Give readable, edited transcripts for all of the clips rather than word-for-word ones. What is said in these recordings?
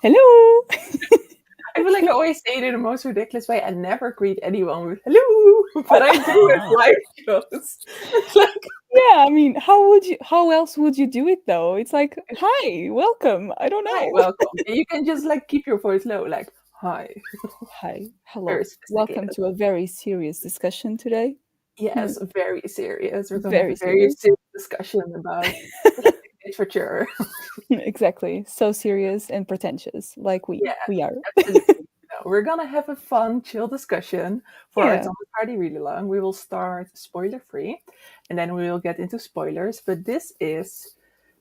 Hello. I feel like I always say it in the most ridiculous way. I never greet anyone with hello, but I do with live shows. It's like, Yeah, I mean, how else would you do it though? It's like, "Hi, welcome." I don't hi, know. welcome. And you can just like keep your voice low, like, hi. Hi. Very Hello. Welcome sophisticated. to a very serious discussion today. Hmm, Yes, very serious. We're going to have very a very serious. serious discussion about literature. Exactly. So serious and pretentious like we Yeah, we are. absolutely. No, we're going to have a fun, chill discussion for our Yeah. Thomas Hardy read along. We will start spoiler free and then we will get into spoilers. But this is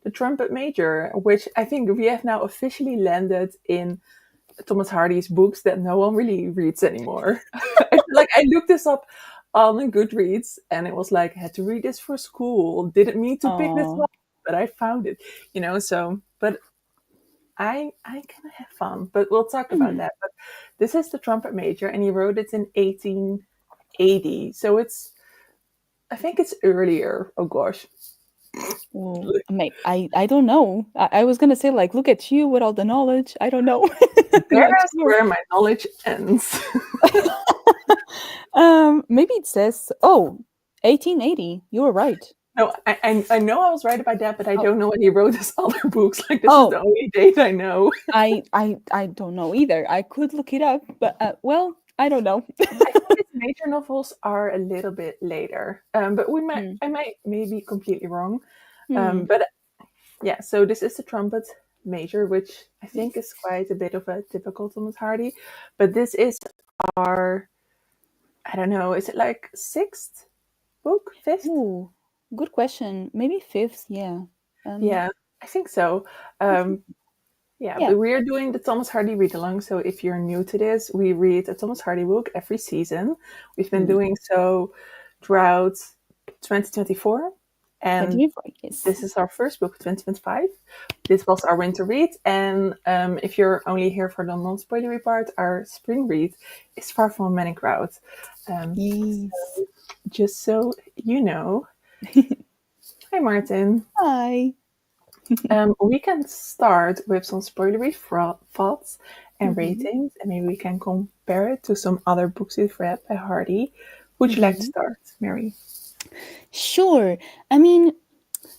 the Trumpet Major, which I think we have now officially landed in Thomas Hardy's books that no one really reads anymore. I feel like I looked this up on Goodreads and it was like, I had to read this for school. Didn't mean to pick this Oh. one, but I found it, so, but I kind of have fun, but we'll talk about Hmm. that. But this is the Trumpet Major and he wrote it in 1880. So I think it's earlier. Oh gosh. Well, I don't know. I was gonna say like, look at you with all the knowledge. I don't know. I'm not There's sure. where my knowledge ends. Maybe it says, oh, 1880. You were right. No, I know I was right about that, but I Oh, don't know when he wrote his other books. Like this is oh, the only date I know. I don't know either. I could look it up, but well, I don't know. I think his major novels are a little bit later, but Hmm. I might maybe completely wrong. Hmm. But yeah, so this is the Trumpet Major, which I think is quite a bit of a typical Thomas Hardy. But this is our, I don't know, is it like sixth book, fifth? Ooh, good question. Maybe fifth. Yeah. Um. Yeah, I think so. I think. Um, yeah, Yeah. but we're doing the Thomas Hardy read along. So if you're new to this, we read a Thomas Hardy book every season. We've been Hmm. doing so throughout 2024. And 2024. Yes. this is our first book, 2025. This was our winter read. And if you're only here for the non spoilery part, our spring read is Far From a Manning Crowd. Yes. Just so you know. Hi, Martin. Hi. We can start with some spoilery thoughts and Hmm. ratings, and maybe we can compare it to some other books you've read by Hardy. Would you like to Hmm. start, Mary? Sure. I mean,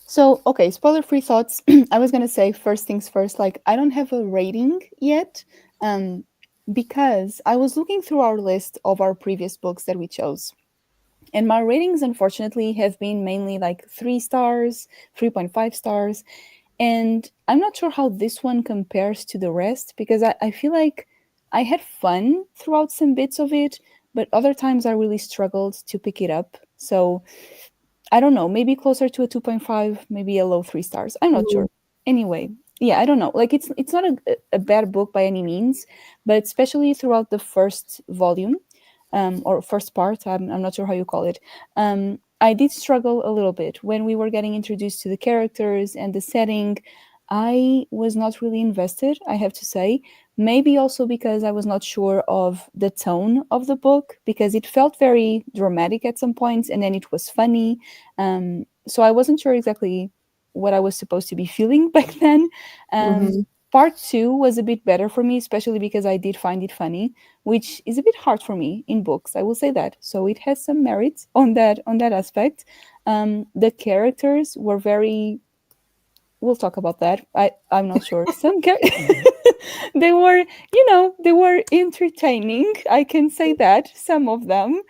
so okay, spoiler-free thoughts. I was gonna say first things first, like I don't have a rating yet, um, because I was looking through our list of our previous books that we chose. And my ratings, unfortunately, have been mainly like 3 stars, 3.5 stars. And I'm not sure how this one compares to the rest because I feel like I had fun throughout some bits of it, but other times I really struggled to pick it up. So I don't know, maybe closer to a 2.5, maybe a low 3 stars. I'm not Mm, sure. Anyway, yeah, I don't know. Like it's not a bad book by any means, but especially throughout the first volume, or first part, I'm not sure how you call it. I did struggle a little bit when we were getting introduced to the characters and the setting. I was not really invested, I have to say. Maybe also because I was not sure of the tone of the book, because it felt very dramatic at some points and then it was funny. So I wasn't sure exactly what I was supposed to be feeling back then. mhm. Part two was a bit better for me, especially because I did find it funny, which is a bit hard for me in books. I will say that. So it has some merit on that aspect. The characters were very. We'll talk about that. I'm not sure. They were, they were entertaining. I can say that some of them.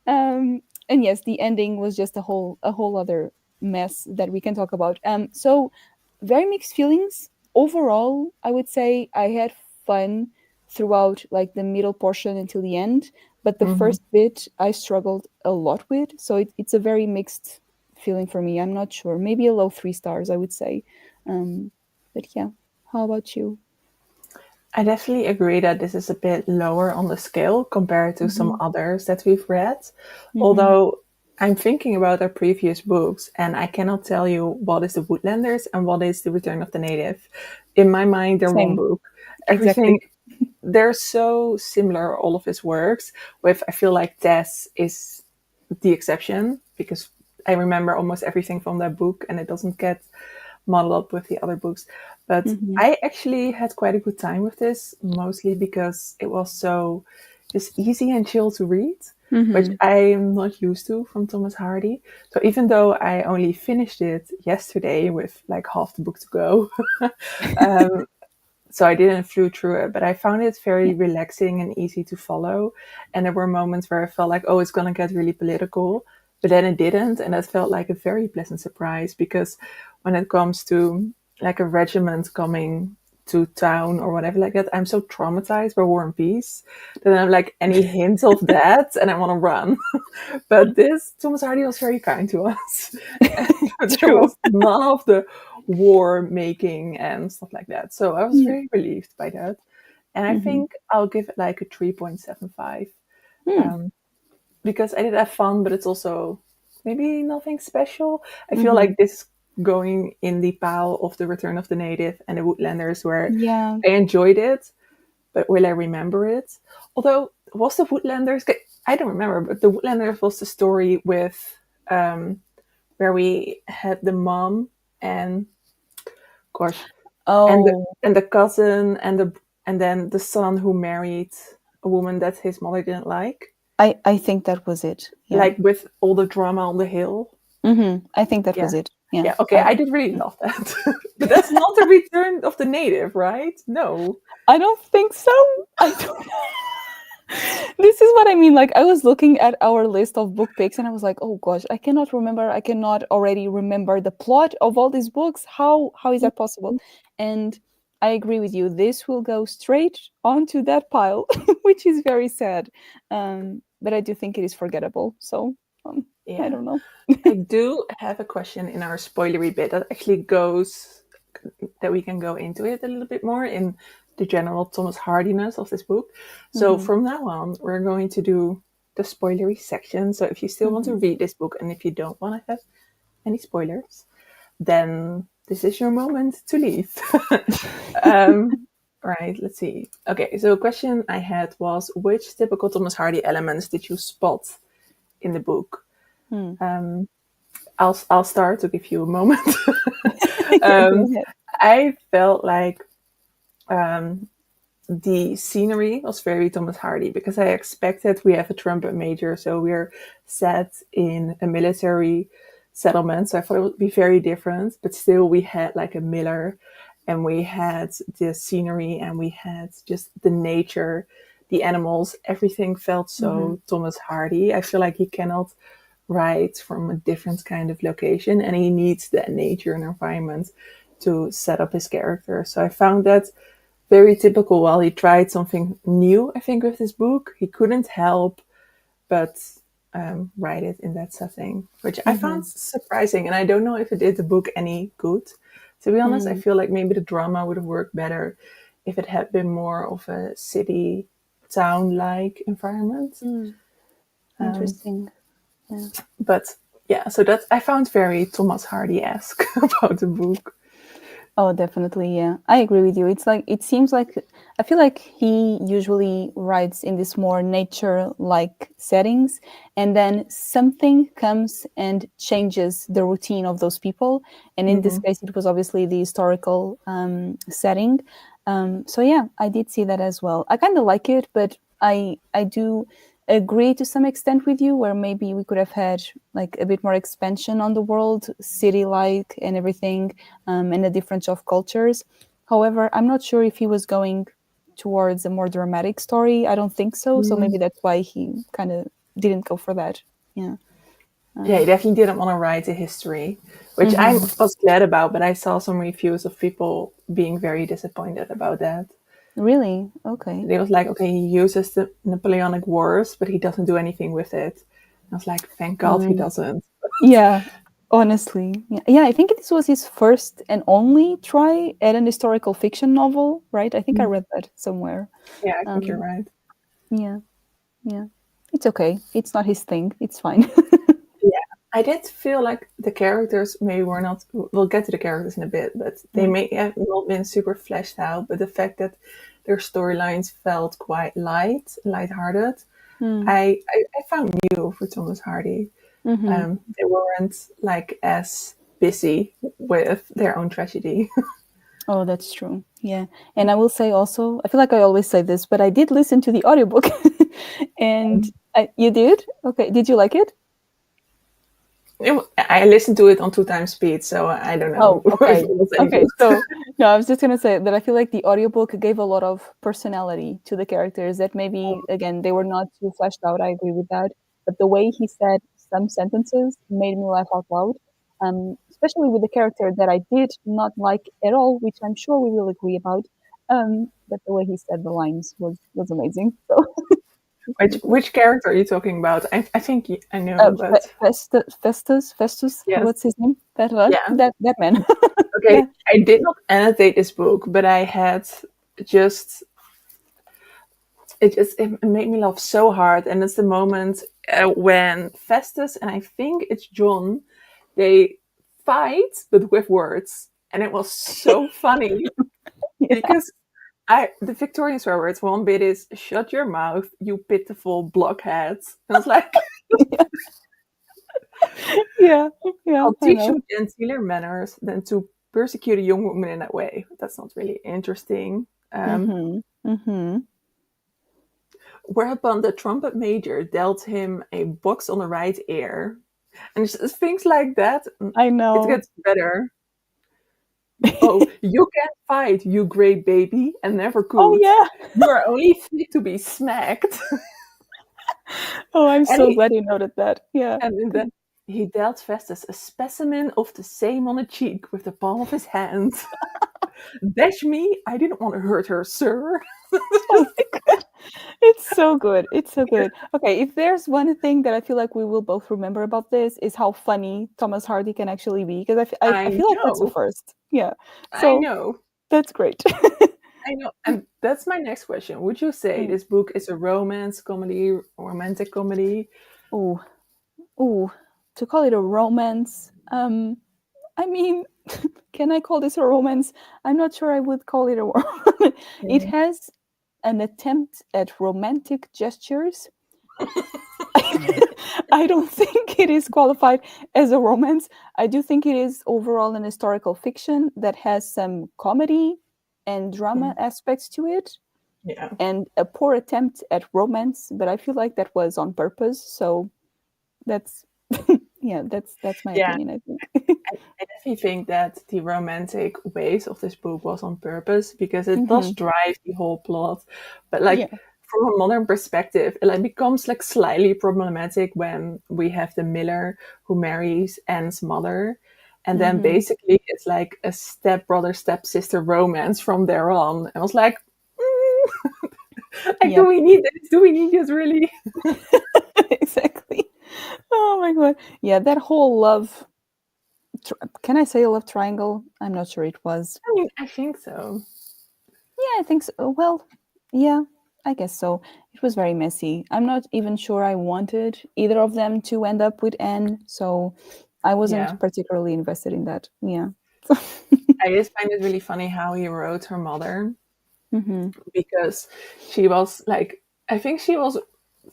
And yes, the ending was just a whole other mess that we can talk about. So very mixed feelings overall. I would say I had fun throughout like the middle portion until the end, but the Mhm. first bit I struggled a lot with. So it's a very mixed feeling for me. I'm not sure. Maybe a low 3 stars, I would say. But yeah, how about you? I definitely agree that this is a bit lower on the scale compared to some Mm-hmm. others that we've read. Mm-hmm. Although I'm thinking about our previous books and I cannot tell you what is the Woodlanders and what is the Return of the Native. In my mind, they're one Same, book. exactly. Everything, they're so similar, all of his works, with I feel like Tess is the exception because I remember almost everything from that book and it doesn't get muddle up with the other books. But Mm-hmm. I actually had quite a good time with this, mostly because it was so just easy and chill to read, which Mm-hmm. I'm not used to from Thomas Hardy. So even though I only finished it yesterday with like half the book to go, um, so I didn't flew through it, but I found it very Yeah. relaxing and easy to follow. And there were moments where I felt like, oh, it's gonna get really political, but then it didn't, and that felt like a very pleasant surprise because when it comes to like a regiment coming to town or whatever like that, I'm so traumatized by War and Peace that I'm like any hint of that and I want to run. But this Thomas Hardy was very kind to us. There True. was none of the war making and stuff like that. So I was Yeah. very relieved by that. And I Mm-hmm. think I'll give it like a 3.75 Mm. um, because I did have fun, but it's also maybe nothing special. I feel Mm-hmm. like this going in the pile of The Return of the Native and The Woodlanders where Yeah. I enjoyed it, but will I remember it? Although, was The Woodlanders, I don't remember, but The Woodlanders was the story with um, where we had the mom and gosh, Oh, and the cousin and then the son who married a woman that his mother didn't I think that was it. Yeah. like with all the drama on the hill. Mm-hmm. I think that Yeah, was it. Yeah. yeah. Okay, I did really love that, but that's not the Return of the Native, right? No. I don't think so. I don't. This is what I mean. Like, I was looking at our list of book picks and I was like, oh gosh, I cannot remember. I cannot already remember the plot of all these books. How is that possible? And I agree with you. This will go straight onto that pile, which is very sad. But I do think it is forgettable. So I Yeah, don't know. I do have a question in our spoilery bit that actually goes that we can go into it a little bit more in the general Thomas Hardiness of this book. So Mm-hmm. from now on, we're going to do the spoilery section. So if you still want to Mm-hmm. read this book and if you don't want to have any spoilers, then this is your moment to leave. um, right, let's see. Okay, so a question I had was which typical Thomas Hardy elements did you spot in the book? Hmm. Um, I'll start to give you a moment. Yeah, go um, ahead. I felt like um, the scenery was very Thomas Hardy because I expected we have a trumpet major, so we're set in a military settlement. So I thought it would be very different, but still we had like a miller and we had the scenery and we had just the nature, the animals, everything felt Mm-hmm. so Thomas Hardy. I feel like he cannot write from a different kind of location and he needs that nature and environment to set up his character. So I found that very typical. While he tried something new, I think, with this book, he couldn't help but write it in that setting, which I Mm-hmm. found surprising. And I don't know if it did the book any good. To be honest, I Mm. feel like maybe the drama would have worked better if it had been more of a city town like environment. Mm. Um, Interesting. Yeah. but yeah, so that I found very Thomas Hardy esque about the book. Oh, definitely. Yeah. I agree with you. It's like, it seems like, I feel like he usually writes in this more nature like settings, and then something comes and changes the routine of those people. And in this Hmm. case, it was obviously the historical setting. So, yeah, I did see that as well. I kind of like it, but I do agree to some extent with you where maybe we could have had like a bit more expansion on the world, city like and everything, and a difference of cultures. However, I'm not sure if he was going towards a more dramatic story. I don't think so. So maybe that's why he kind of didn't go for that. Yeah. Yeah, he definitely didn't want to write a history, which I Mm-hmm. was glad about, but I saw some reviews of people being very disappointed about that. Really? Okay. They was like, okay, he uses the Napoleonic Wars, but he doesn't do anything with it. I was like, thank God he Mm. doesn't. Yeah. Honestly, yeah. Yeah, I think this was his first and only try at an historical fiction novel, right? I think I read that somewhere. Yeah, I think you're Um, right. yeah, yeah. It's okay. It's not his thing. It's fine. Yeah, I did feel like the characters maybe were not. We'll get to the characters in a bit, but they Mm. may have not been super fleshed out. But the fact that their storylines felt quite light-hearted, Mm. I found new for Thomas Hardy. Mm-hmm. They weren't like as busy with their own tragedy. Oh, that's true. Yeah. And I will say also, I feel like I always say this, but I did listen to the audiobook. And you did? Okay. Did you like it? I listened to it on 2 times speed, so I don't know Oh, if okay. it was any Okay. good. So, no, I was just gonna say that I feel like the audiobook gave a lot of personality to the characters that maybe, again, they were not too fleshed out. I agree with that. But the way he said some sentences made me laugh out loud. Especially with the character that I did not like at all, which I'm sure we will agree about. But the way he said the lines was amazing. So it's Which really cool. which character are you talking about? I think I know, but Festus, yes, what's his name? That one, yeah. that man. Okay, That, I did not annotate this book, but I had just it made me laugh so hard, and it's the moment when Festus and I think it's John, they fight but with words, and it was so funny yeah, because I the Victorian swear words. One bit is "shut your mouth, you pitiful blockhead," and it's like yeah, yeah. I'll I teach know. you gentler manners than to persecute a young woman in that way. That's not really interesting. Mhm, mhm. Whereupon the trumpet major dealt him a box on the right ear. And just things like that. I It know. gets better. Oh, you can't fight, you great baby, and never Oh could. yeah. You are only fit to be smacked. Oh, I'm and so he glad you noted that. Yeah. and then he dealt Festus a specimen of the same on the cheek with the palm of his hand. Dash me, I didn't want to hurt her, sir. Oh my god. It's so good. It's so good. Okay, if there's one thing that I feel like we will both remember about this is how funny Thomas Hardy can actually be, because I I feel like that's a know. first. Yeah. I So know. that's great. I know. And that's my next question. Would you say Mm. this book is a romance comedy, romantic comedy? Ooh, ooh. To call it a romance, I mean, can I call this a romance? I'm not sure I would call it a romance. It Mm. has an attempt at romantic gestures. I don't think it is qualified as a romance. I do think it is overall an historical fiction that has some comedy and drama Mm. aspects to it, Yeah. and a poor attempt at romance, but I feel like that was on purpose. So that's yeah, that's my Yeah. opinion, I think. I definitely think that the romantic ways of this book was on purpose because it does Hmm. drive the whole plot. But Yeah. like from a modern perspective, it like becomes like slightly problematic when we have the miller who marries Anne's mother. And then Hmm. basically it's like a stepbrother, stepsister romance from there on. And I was like, mm, like, do Yep. we need this? Do we need this really? Exactly. Oh my god. Yeah, that whole love. Can I say a love triangle? I'm not sure it was. I mean, I think so. Yeah, I think so. Well, yeah, I guess so. It was very messy. I'm not even sure I wanted either of them to end up with Anne, so I Yeah. wasn't particularly invested in that. Yeah. I just find it really funny how he wrote her mother Hmm. because she was like, I think she was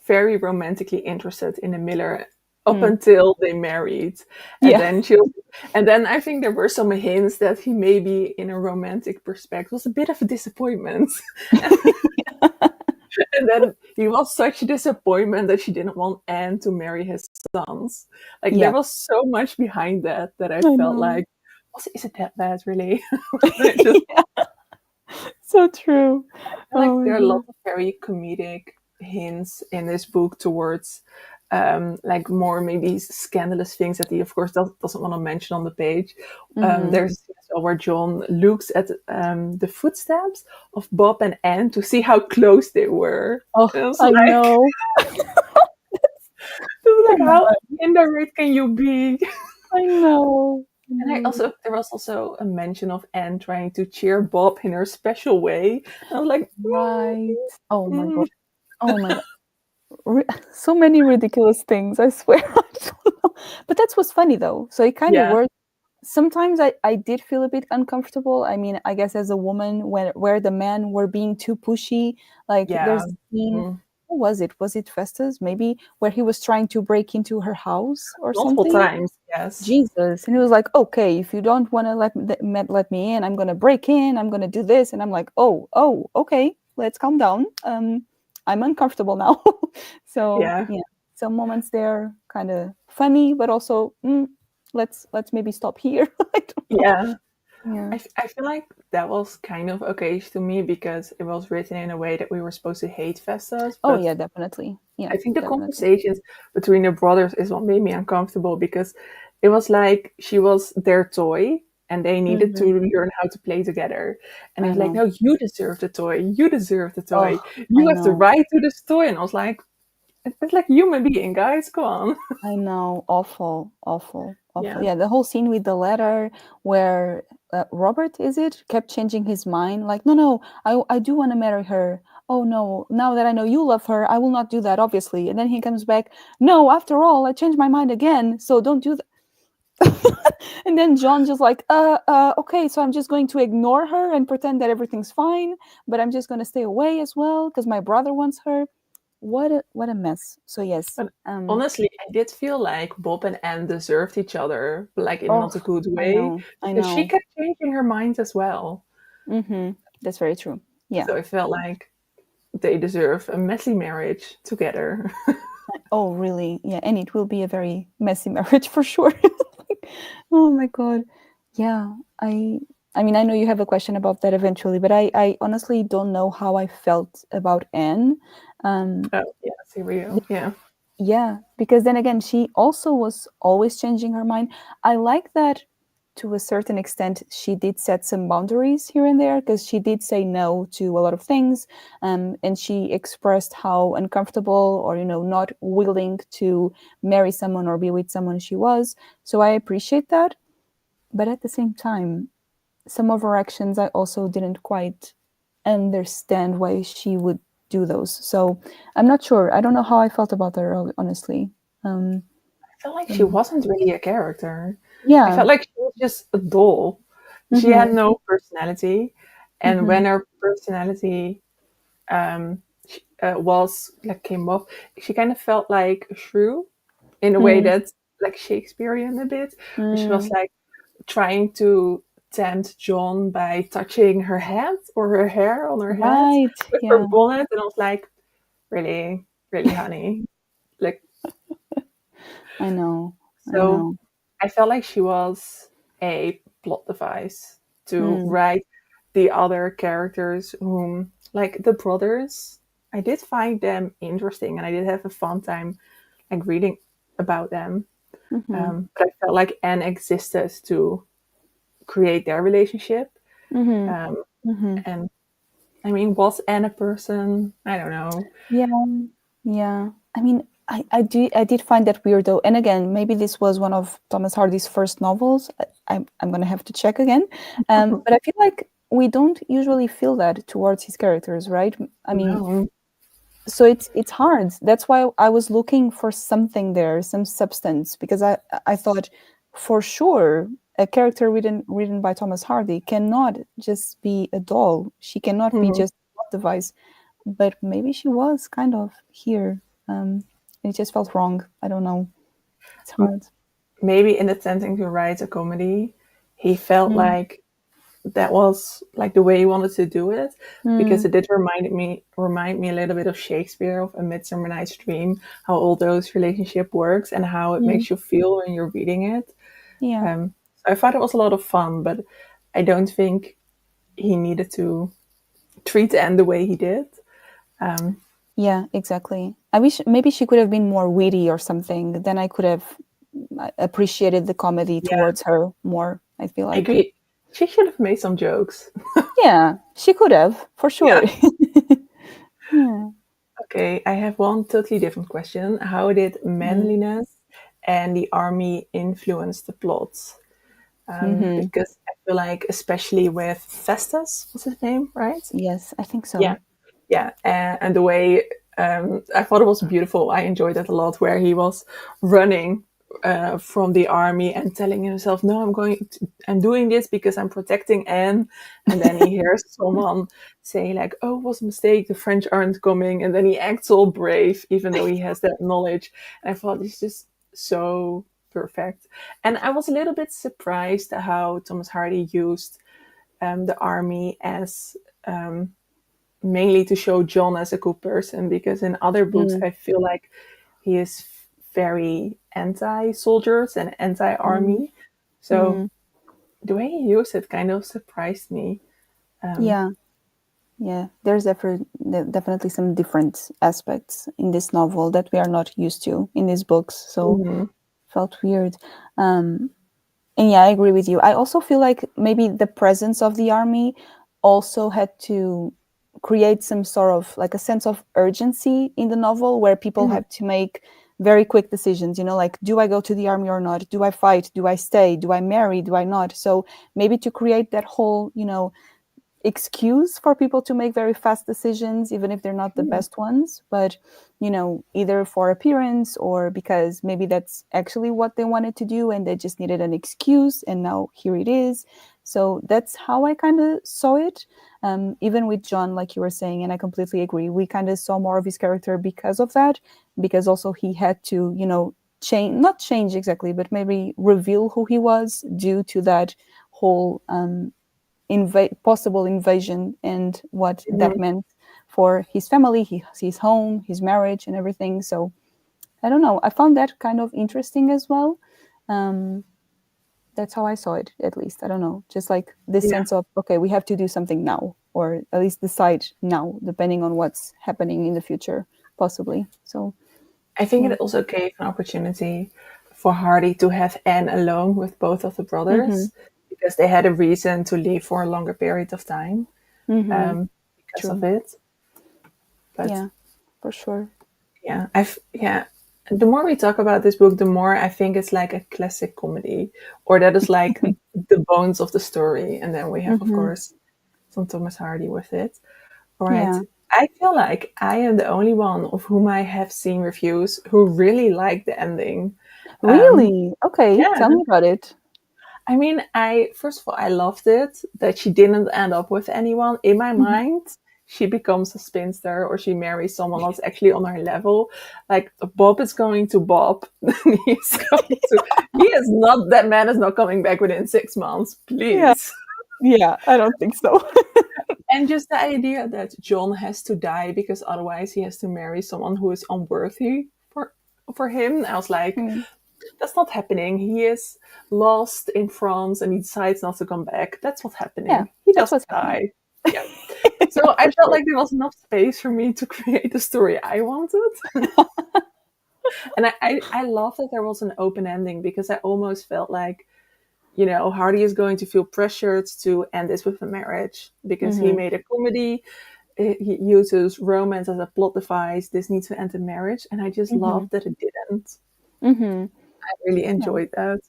very romantically interested in the miller up Mm. until they married, and Yeah. then and then I think there were some hints that he maybe, in a romantic perspective, was a bit of a disappointment. And then he was such a disappointment that she didn't want Anne to marry his sons. Like there Yeah. was so much behind that that I I felt know. like, is it that bad really? I just Yeah. So true. feel like Oh my there are god. lots of very comedic hints in this book towards like more maybe scandalous things that he of course doesn't want to mention on the page. Hmm. There's a scene as well where John looks at the footsteps of Bob and Anne to see how close they were. Oh, And it's I like, know. like Come how on. indirect can you be? I know. I And I know. also there was also a mention of Anne trying to cheer Bob in her special way. And I was like, Right. Oh my mm, god. Oh my god. So many ridiculous things, I swear. I don't know. But that's what's funny though. So it kind of yeah, worked. Sometimes I did feel a bit uncomfortable. I mean, I guess as a woman, where the men were being too pushy, like yeah. there's a scene. Mm. who was it? Was it Festus? Maybe where he was trying to break into her house or Multiple something? times, yes. Jesus. And he was like, okay, if you don't want to let me in, I'm going to break in. I'm going to do this. And I'm like, oh, okay, let's calm down. I'm uncomfortable now. So Yeah, yeah, some moments there kind of funny, but also let's maybe stop here. I don't know. yeah. Yeah. I feel like that was kind of okay to me because it was written in a way that we were supposed to hate Festus, Oh but yeah, definitely. Yeah, I think the definitely. conversations between the brothers is what made me uncomfortable because it was like she was their toy and they needed to Hmm. learn how to play together. And I it's like, know. no, you deserve the toy. You deserve the toy. Oh, You I have the know. right to this toy. And I was like, it's like human being, guys. Come on. I know, awful, awful, awful. Yeah. Yeah, the whole scene with the letter where Robert, is it, kept changing his mind. Like, no, no, I do want to marry her. Oh no, now that I know you love her, I will not do that, obviously. And then he comes back. No, after all, I changed my mind again. So don't do that. And then John just like, okay, so I'm just going to ignore her and pretend that everything's fine, but I'm just going to stay away as well because my brother wants her. What a mess. So yes, But honestly, I did feel like Bob and Anne deserved each other, but like in oh, not a good I way, know, I because she know. kept changing her mind as well. Mm-hmm. That's very true. Yeah. So I felt like they deserve a messy marriage together. Oh, really? Yeah. And it will be a very messy marriage for sure. Like, oh my God. Yeah. I mean, I know you have a question about that eventually, but I honestly don't know how I felt about Anne. Um, Oh, yeah, here we go. Yeah. Yeah, because then again, she also was always changing her mind. I like that to a certain extent, she did set some boundaries here and there because she did say no to a lot of things. And she expressed how uncomfortable or, not willing to marry someone or be with someone she was. So I appreciate that. But at the same time, some of her actions I also didn't quite understand why she would do those. So I'm not sure. I don't know how I felt about her, honestly. Um, I felt like you she know. wasn't really a character. I Yeah. felt like she was just a doll. She Mm-hmm. had no personality. And Mm-hmm. when her personality was like came off, she kind of felt like a shrew in a way Mm, that's like Shakespearean a bit, where she was mm, like trying to tempt John by touching her head or her hair on her head right. with her Yeah. bonnet. And I was like, really, really, honey? Like, I know. I so know. I felt like she was a plot device to Mm, write the other characters, whom, like the brothers, I did find them interesting and I did have a fun time like reading about them. mm-hmm. But I felt like Anne existed to create their relationship. Mm-hmm. Um, Mm-hmm. and I mean, was Anne a person? I don't know. Yeah. Yeah. I mean, I did find that weird though. And again, maybe this was one of Thomas Hardy's first novels. I'm gonna have to check again. But I feel like we don't usually feel that towards his characters, right? I mean, No. so it's hard. That's why I was looking for something there, some substance, because I thought for sure a character written by Thomas Hardy cannot just be a doll. She cannot be Mhm. just a plot device. But maybe she was kind of here. It just felt wrong. I don't know. It's hard. Maybe in attempting to write a comedy, he felt Mm, like that was like the way he wanted to do it, because mm, it did remind me a little bit of Shakespeare, of A Midsummer Night's Dream, how all those relationship works and how it mm. makes you feel when you're reading it. Yeah. So I thought it was a lot of fun, but I don't think he needed to treat Anne the way he did. Um, Yeah, exactly. I wish maybe she could have been more witty or something. Then I could have appreciated the comedy yeah, towards her more, I feel I like. agree. She should have made some jokes. Yeah, she could have, for Yeah. sure. Yeah. Okay, I have one totally different question. How did Mm-hmm. manliness and the army influence the plot? Mm-hmm. Because I feel like, especially with Festus, what's his name, right? Yes, I think Yeah, so. yeah, and the way I thought it was beautiful. I enjoyed it a lot, where he was running. from the army and telling himself, "No, I'm doing this because I'm protecting Anne." And then he hears someone say like, "Oh, it was a mistake. The French aren't coming." And then he acts all brave, even though he has that knowledge. And I thought it's just so perfect. And I was a little bit surprised how Thomas Hardy used the army as mainly to show John as a good person, because in other books Mm, I feel like he is very anti-soldiers and mm, anti-army. So mm. the way he used it kind of surprised me. Um, Yeah, yeah. There's definitely some different aspects in this novel that we are not used to in these books. So mhm, felt weird. Um, And yeah, I agree with you. I also feel like maybe the presence of the army also had to create some sort of like a sense of urgency in the novel where people mhm, have to make very quick decisions, like, do I go to the army or not? Do I fight? Do I stay? Do I marry? Do I not? So maybe to create that whole, excuse for people to make very fast decisions, even if they're not the yeah, best ones, but either for appearance or because maybe that's actually what they wanted to do and they just needed an excuse, and now here it is. So that's how I kind of saw it. Even with John, like you were saying, and I completely agree, we kind of saw more of his character because of that, because also he had to change, not change exactly, but maybe reveal who he was due to that whole possible invasion and what that mhm, meant for his family, his home, his marriage, and everything. So I don't know. I found that kind of interesting as well. Um, that's how I saw it, at least. I don't know. Just like this yeah. sense of, okay, we have to do something now, or at least decide now, depending on what's happening in the future, possibly. So, I think yeah. it also gave an opportunity for Hardy to have Anne alone with both of the Mm-hmm. brothers, because they had a reason to leave for a longer period of time Mm-hmm. because of True. it. But Yeah, for sure. yeah. The more we talk about this book, the more I think it's like a classic comedy, or that is like the bones of the story. And then we have, of Mm-hmm. course, some Thomas Hardy with it. All right. Yeah. I feel like I am the only one of whom I have seen reviews who really like the ending. Um, Really? Okay. yeah, Tell me about it. I mean, I first of all, I loved it that she didn't end up with anyone. In my Mhm. mind, she becomes a spinster or she marries someone else actually on her level. Like Bob is going to Bob. He's going to. He is not. That man is not coming back within 6 months. Yeah. Please. Yeah, I don't think so. And just the idea that John has to die because otherwise he has to marry someone who is unworthy for him. I was like, Mm. that's not happening. He is lost in France and he decides not to come back. That's what's Yeah, happening. He that's doesn't what's happening. die. Yeah. So I For felt sure. like there was enough space for me to create the story I wanted. And I love that there was an open ending, because I almost felt like, Hardy is going to feel pressured to end this with a marriage because he Mhm. made a comedy. He uses romance as a plot device. This needs to end in marriage. And I just Mhm. loved that it didn't. Mhm. I really Yeah. enjoyed that.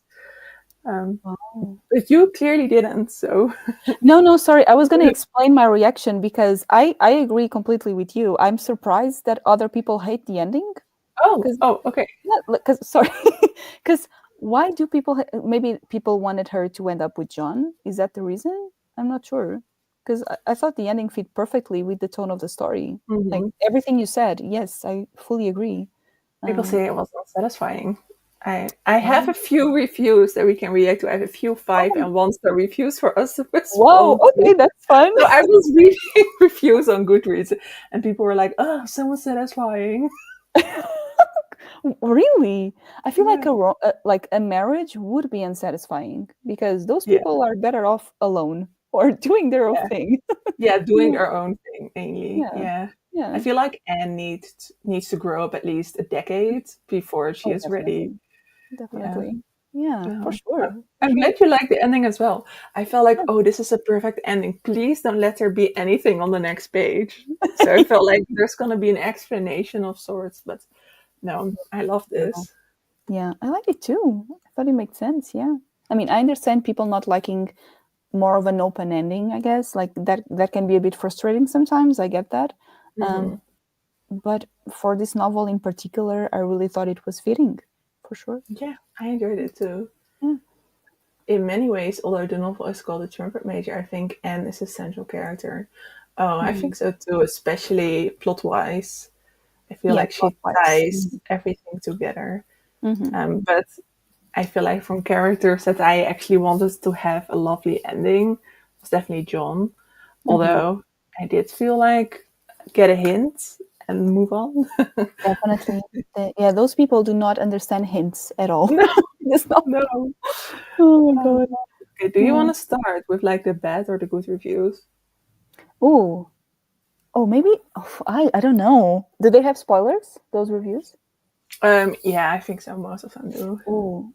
Um, Wow. but you clearly didn't. So, No, no, sorry. I was going to explain my reaction because I agree completely with you. I'm surprised that other people hate the ending because okay. because sorry, because why do people maybe people wanted her to end up with John? Is that the reason? I'm not sure because I thought the ending fit perfectly with the tone of the story. Like Hmm. everything you said, yes, I fully agree. People Um, say it was not satisfying. I have wow. a few reviews that we can react to. I have a few five Oh, and one star reviews for us to wow. respond to. Okay, that's fun. So I was reading reviews on Goodreads, and people were like, "Oh, so satisfying." Really? I feel like Yeah, like a marriage would be unsatisfying because those yeah, people are better off alone or doing their own yeah, thing. yeah. Doing Yeah, our own thing mainly. yeah, Yeah, I yeah. feel like Anne needs to grow up at least a decade before she Oh, is ready. definitely. Yeah. Definitely. Yeah, for Uh, sure. For I'm sure. glad you like the ending as well. I felt like, Yeah. oh, this is a perfect ending. Please don't let there be anything on the next page. So I felt like there's going to be an explanation of sorts, but no, I love No. this. Yeah, I like it too. I thought it made sense. Yeah. I mean, I understand people not liking more of an open ending, I guess. Like that can be a bit frustrating sometimes. I get that. Hmm. Um, but for this novel in particular, I really thought it was fitting, for sure. Yeah. I enjoyed it too. Yeah. In many ways, although the novel is called The Trumpet Major, I think Anne is a central character. Oh, I Mm. think so too, especially plot wise. I feel Yeah, like she plot-wise. ties everything together. Mm-hmm. But I feel like from characters that I actually wanted to have a lovely ending was definitely John. Mm-hmm. Although I did feel like get a hint and move on. Definitely. Yeah, those people do not understand hints at all. No, Just not. no. Oh my Um, god. okay, do you Yeah. want to start with like the bad or the good reviews? Oh. Oh, maybe. Oh, I don't know. Do they have spoilers? Those reviews? Yeah, I think so. Most of them do. Oh.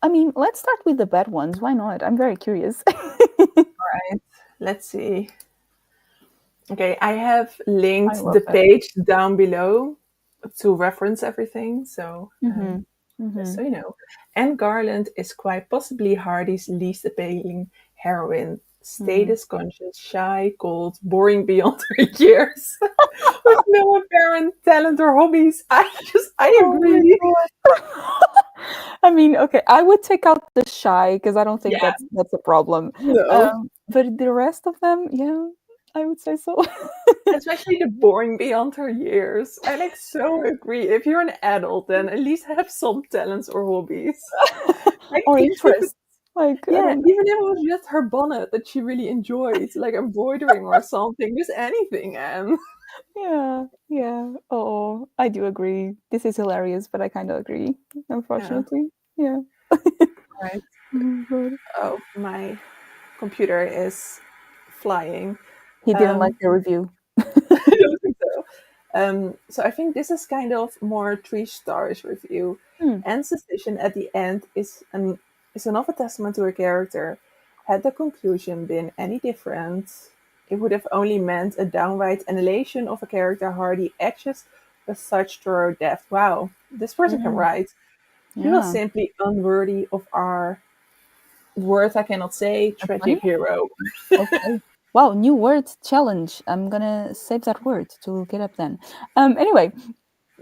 I mean, let's start with the bad ones. Why not? I'm very curious. Right. Let's see. Okay, I have I linked the love that. page down below to reference everything. So Mm-hmm. just Mm-hmm. so you know. Anne Garland is quite possibly Hardy's least appealing heroine. Mm. Status conscious, shy, cold, boring beyond her years, with no apparent talent or hobbies. I Oh my agree. god. I mean, okay, I would take out the shy because I don't think Yeah, that's a problem. no. But the rest of them, yeah, I would say so. Especially the boring beyond her years. I like so agree. If you're an adult, then at least have some talents or hobbies. Like Or if it, interest. Like, I yeah, don't even if it was just her bonnet that she really enjoyed, like embroidering or something, just anything, and yeah, yeah. Oh, I do agree. This is hilarious, but I kind of agree, yeah, unfortunately. Yeah. right. Oh, God. Oh, my computer is flying. He didn't like Um, the review. I don't think so. So I think this is kind of more 3 stars review. Hmm. Anne's decision at the end is enough a testament to her character. Had the conclusion been any different, it would have only meant a downright annihilation of a character Hardy etches with such thorough depth. Wow, this person can Mm, write. She was yeah, simply unworthy of our words I cannot say that's funny. tragic hero. Okay. Wow, new word challenge. I'm gonna save that word to look it up then. Anyway,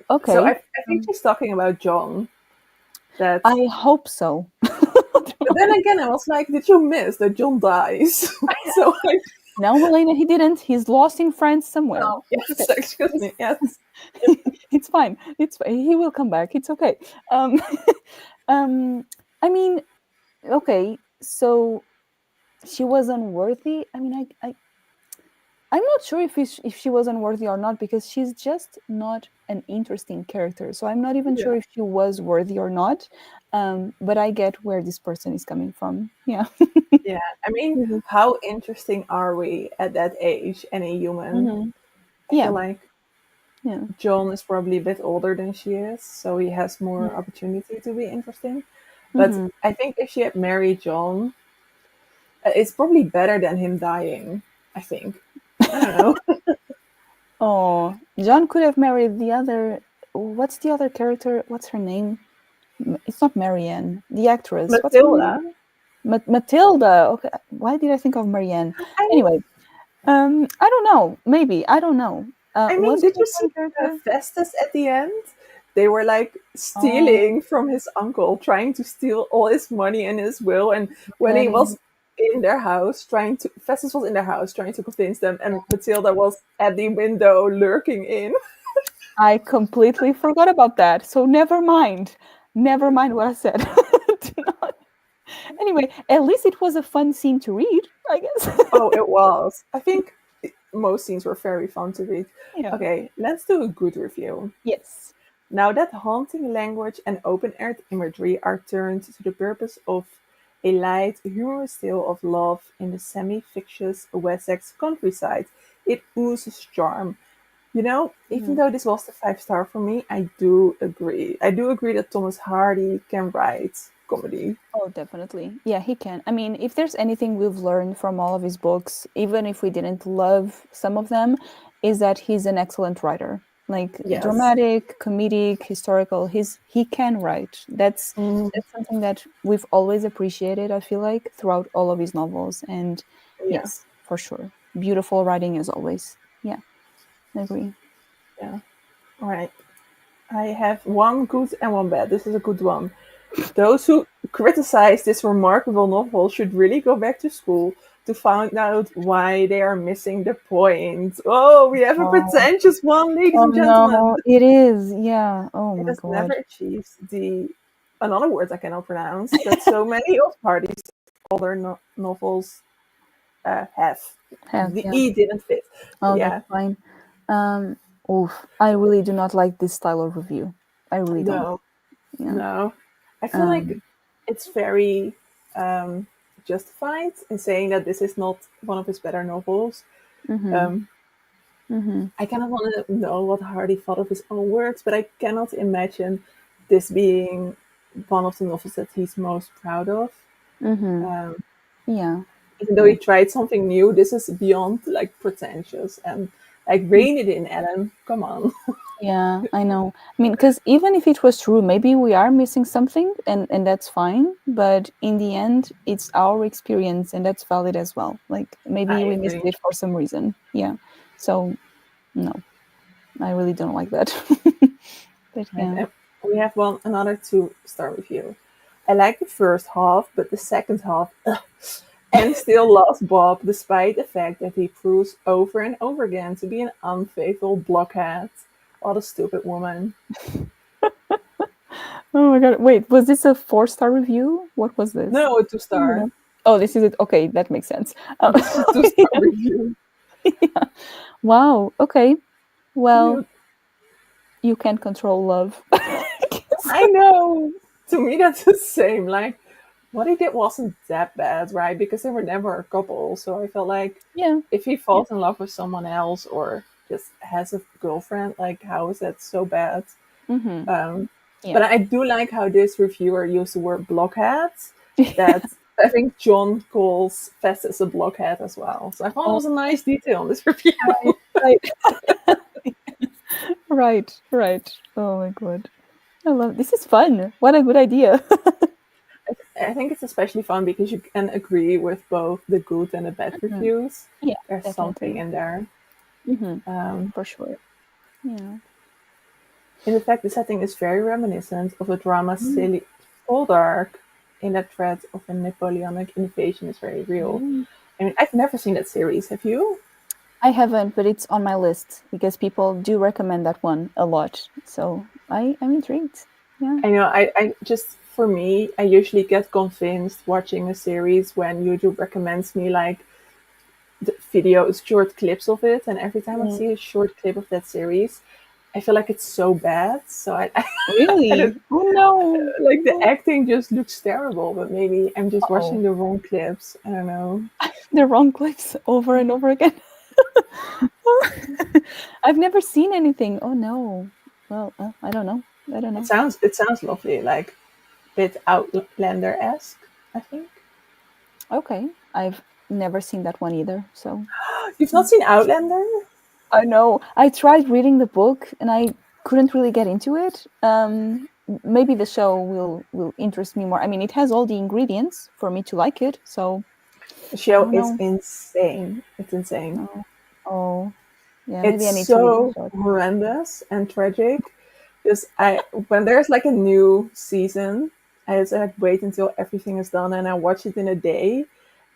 So okay. I think she's talking about John. That I hope so. But then again, I was like, did you miss that John dies? So like, No, Melina, he didn't. He's lost in France somewhere. oh, It's okay. yes, excuse me, yes. It's fine. He will come back. It's okay. Um, um, I mean, okay. So she was unworthy. I mean, I'm not sure if she was unworthy or not because she's just not an interesting character. So I'm not even Yeah, sure if she was worthy or not. But I get where this person is coming from. Yeah. yeah. I mean, Mhm. how interesting are we at that age, any human? Mhm. I feel Yeah. like Yeah. John is probably a bit older than she is, so he has more Mm-hmm. opportunity to be interesting. But Mm-hmm. I think if she had married John, it's probably better than him dying. I think. I don't know. Oh, John could have married the other. What's the other character? What's her name? It's not Marianne. The actress. What's her name? Matilda. Matilda. Okay. Why did I think of Marianne? I Anyway, I don't know. Maybe I don't know. I mean, Was did she you the see same character? Festus at the end? They were like Oh, stealing from his uncle, trying to steal all his money and his will. And when he getting. was in their house, Festus was in their house trying to convince them, and Matilda was at the window lurking in. I completely forgot about that. So never mind. Never mind what I said. Do not- Anyway, at least it was a fun scene to read, I guess. Oh, it was. I think most scenes were very fun to read. Yeah. Okay, let's do a good review. Yes. Now that haunting language and open-air imagery are turned to the purpose of a light, humorous tale of love in the semi-fictitious Wessex countryside, it oozes charm. You know, even Mhm. though this was the 5 star for me, I do agree. I do agree that Thomas Hardy can write comedy. Oh, definitely. Yeah, he can. I mean, if there's anything we've learned from all of his books, even if we didn't love some of them, is that he's an excellent writer. Like Yes. dramatic, comedic, historical, he can write. Mm, That's something that we've always appreciated, I feel like, throughout all of his novels. And yeah, yes, for sure. Beautiful writing as always. Yeah, I agree. yeah. All right. I have one good and one bad. This is a good one. Those who criticize this remarkable novel should really go back to school to find out why they are missing the point. Oh, we have a Oh, pretentious one, ladies oh and gentlemen. no, it is. Yeah. Oh It my has never god. achieved the another word I cannot pronounce that so many of Hardy's other novels have. Have, The yeah. E didn't fit, but Oh, that's yeah, fine. Um, oof. I really do not like this style of review. I really don't. no, Yeah. no. I feel like Um. it's very um, justified in saying that this is not one of his better novels. Mhm. Um, Mhm. I kind of want to know what Hardy thought of his own works, but I cannot imagine this being one of the novels that he's most proud of. Mhm. Um, Yeah. even though Yeah. he tried something new, this is beyond like pretentious and like rein it in, Ellen. Come on. Yeah, I know. I mean, because even if it was true, maybe we are missing something, and that's fine. But in the end, it's our experience, and that's valid as well. Like I maybe we missed agree. it for some reason. Yeah. So no, I really don't like that. But Right. yeah. And we have one another two-star review. I like the first half, but the second half, ugh, and still loves Bob, despite the fact that he proves over and over again to be an unfaithful blockhead. What a stupid woman. Oh my god. Wait, was this a 4-star review? What was this? No, a Oh my two-star. god. Oh, this is it. Okay, that makes sense. This is a two-star review. Yeah. Wow. Okay. Well, Dude, you can't control love. I know. To me, that's the same. Like, what he did wasn't that bad, right? Because they were never a couple. So I felt like Yeah. if he Yeah. falls in love with someone else or just has a girlfriend, like, how is that so bad? Mm-hmm. Um, Yeah. but I do like how this reviewer used the word blockhead. That I think John calls Festus a blockhead as well. So I thought it Oh, was a nice detail in this review. right, right, right, right. Oh my god. I love this is fun. What a good idea. I think it's especially fun because you can agree with both the good and the bad Mhm. reviews. Yeah, There's something definitely. in there. Hmm. Um, For sure. Yeah. in fact, the setting is very reminiscent of the drama Mm. Silly Dark, in that threat of a Napoleonic invasion is very real. Mm. I mean, I've never seen that series. Have you? I haven't, but it's on my list because people do recommend that one a lot. So I'm intrigued. Yeah. I know. I just for me, I usually get convinced watching a series when YouTube recommends me like the videos, short clips of it, and every time I Mm. see a short clip of that series, I feel like it's so bad. So I don't Really? Oh no. like the Oh. acting just looks terrible. But maybe I'm just Uh-oh. watching the wrong clips. I don't know. The wrong clips over and over again. I've never seen anything. Oh no. Well, I don't know. I don't know. It sounds lovely, like bit Outlander esque. I think Okay. I've never seen that one either. So you've not seen Outlander. I know. I tried reading the book and I couldn't really get into it. Maybe the show will interest me more. I mean, it has all the ingredients for me to like it. So The I show don't is know. insane. It's insane. Oh, oh, yeah. It's Maybe I need to read the so show. horrendous and tragic. Because I when there's like a new season, I just like wait until everything is done and I watch it in a day,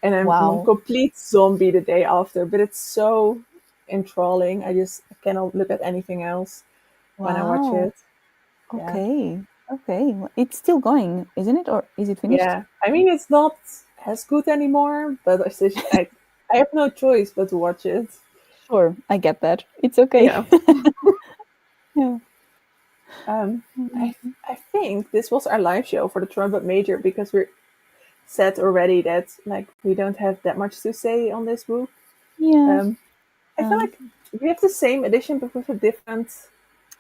and I'm a Wow. complete zombie the day after. But it's so enthralling. I cannot look at anything else when I watch Wow. it. Yeah, Okay. Okay. Well, it's still going, isn't it? Or is it finished? yeah. I mean, it's not as good anymore, but I have no choice but to watch it. Sure. I get that. It's okay. Yeah. Yeah. Um, I Mhm. I think this was our live show for the Trumpet Major because we're said already that like we don't have that much to say on this book. Yeah. Um, I feel Um, like we have the same edition but with a different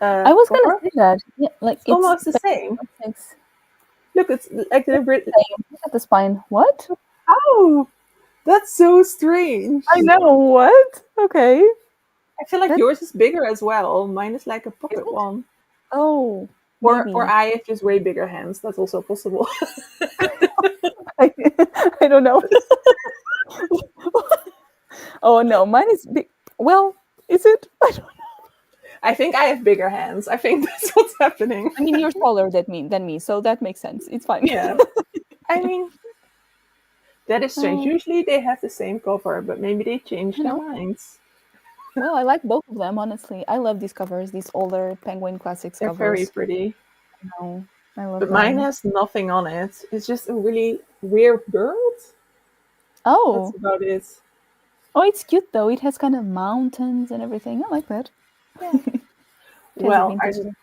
I was gonna cover. say that. Yeah, like It's it's almost the same. it's Look, it's like it's the same. Look at the spine. What? oh, that's so strange. I know what. Okay. I feel like That yours is bigger as well. Mine is like a is pocket it. one. Oh, Or maybe. I have just way bigger hands. That's also possible. I, I don't know. Oh no, mine is big. Well, is it? I don't know. I think I have bigger hands. I think that's what's happening. I mean, you're taller than me, so that makes sense. It's fine. Yeah. I mean, that is strange. Oh, Usually they have the same cover, but maybe they changed I their know. minds. Well, I like both of them, honestly. I love these covers, these older Penguin Classics They're very covers. pretty. No, I love But mine them. has nothing on it. It's just a really weird bird. That's Oh, about it. oh, it's cute though. It has kind of mountains and everything. I like that. Yeah. It has a Well, vintage.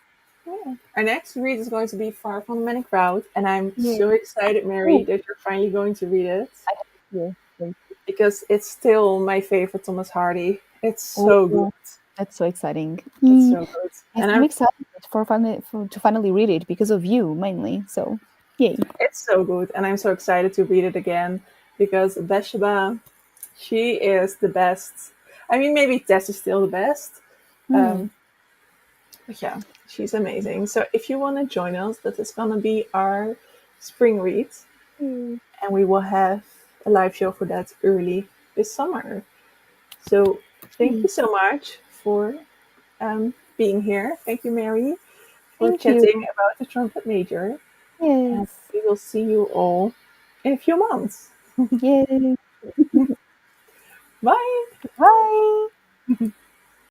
our next read is going to be Far from the Many Crowd, and I'm Yeah. so excited, Oh, Mary, that you're finally going to read it I have it here. Wait. because it's still my favorite Thomas Hardy. It's so good. Oh, that's so exciting. It's so good, Yes, and I'm excited to finally read it because of you mainly. So, yay. it's so good, and I'm so excited to read it again because Bathsheba, she is the best. I mean, maybe Tess is still the best, Hmm. but yeah, she's amazing. So if you want to join us, that is gonna be our spring read, Mm. and we will have a live show for that early this summer. So thank Mm. you so much for being here. Thank you, Mary, for Thank you. chatting about the Trumpet Major. And Yes. we will see you all in a few months. Yay. Bye! Bye.